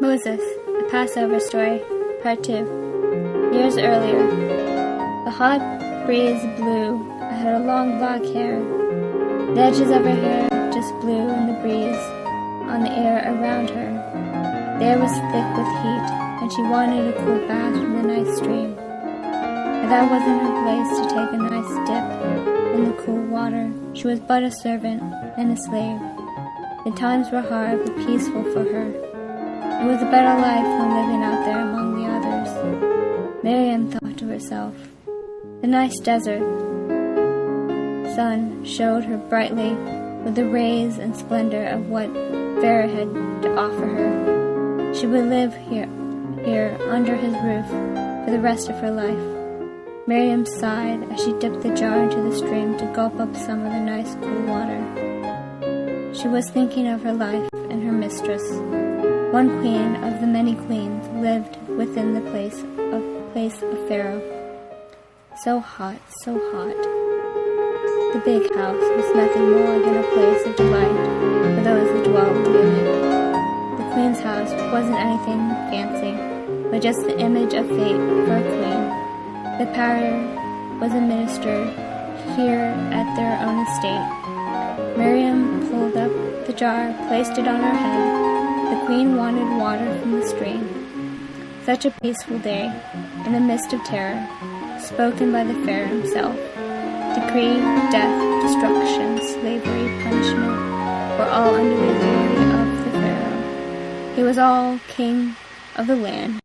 Moses, a Passover story, Part 2. Years earlier, the hot breeze blew. I had a long black hair. The edges of her hair just blew in the breeze on the air around her. The air was thick with heat, and she wanted a cool bath in the nice stream. But that wasn't her place to take a nice dip in the cool water. She was but a servant and a slave. The times were hard but peaceful for her. It was a better life than living out there among the others. Miriam thought to herself. The nice desert sun showed her brightly with the rays and splendor of what Pharaoh had to offer her. She would live here under his roof for the rest of her life. Miriam sighed as she dipped the jar into the stream to gulp up some of the nice cool water. She was thinking of her life and her mistress. One queen of the many queens lived within the place of Pharaoh. So hot, so hot. The big house was nothing more than a place of delight for those who dwelled in it. The queen's house wasn't anything fancy, but just the image of fate for a queen. The power was administered here at their own estate. Miriam pulled up the jar, placed it on her head. The queen wanted water from the stream. Such a peaceful day, in the midst of terror, spoken by the Pharaoh himself. Decree, death, destruction, slavery, punishment were all under the authority of the Pharaoh. He was all king of the land.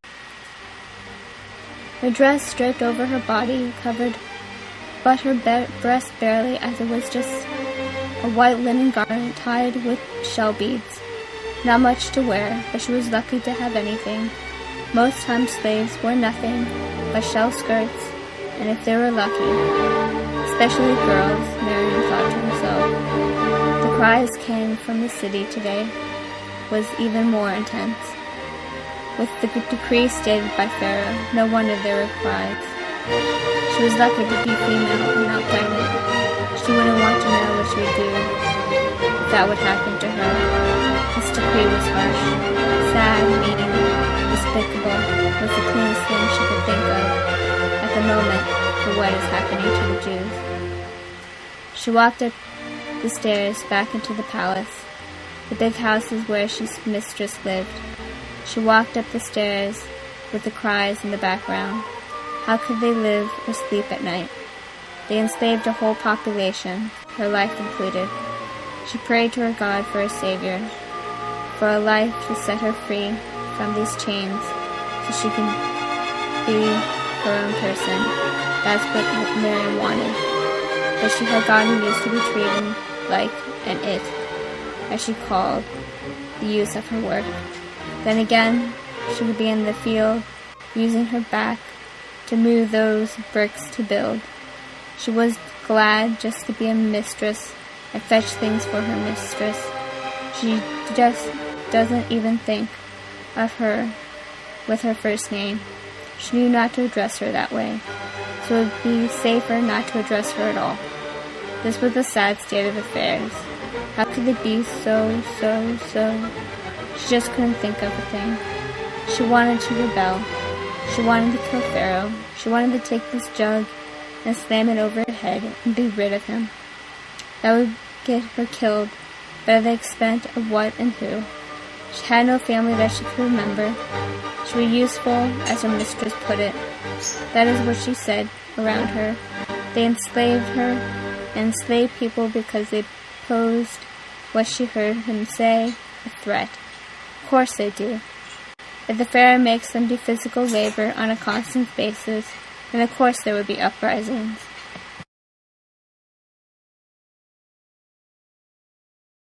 Her dress draped over her body, covered but her breast barely, as it was just a white linen garment tied with shell beads. Not much to wear, but she was lucky to have anything. Most times slaves wore nothing but shell skirts, and if they were lucky, especially girls, Miriam thought to herself. The cries came from the city today was even more intense. With the decree stated by Pharaoh, no wonder there were cries. She was lucky to be female and not pregnant. She wouldn't want to know what she would do if that would happen to her. This decree was harsh, sad, mean, despicable, was the cleanest thing she could think of at the moment for what is happening to the Jews. She walked up the stairs back into the palace. The big house is where she's mistress lived. She walked up the stairs with the cries in the background. How could they live or sleep at night? They enslaved a whole population, her life included. She prayed to her God for a savior, for a life to set her free from these chains so she can be her own person. That's what Miriam wanted. But she had gotten used to be treated like an it, as she called the use of her work. Then again, she would be in the field, using her back to move those bricks to build. She was glad just to be a mistress and fetch things for her mistress. She just doesn't even think of her with her first name. She knew not to address her that way, so it would be safer not to address her at all. This was a sad state of affairs. How could it be so? She just couldn't think of a thing. She wanted to rebel. She wanted to kill Pharaoh. She wanted to take this jug and slam it over her head and be rid of him. That would get her killed, but at the expense of what and who. She had no family that she could remember. She was useful, as her mistress put it. That is what she said around her. They enslaved her and enslaved people because they posed what she heard him say a threat. Of course they do. If the Pharaoh makes them do physical labor on a constant basis, then of course there would be uprisings.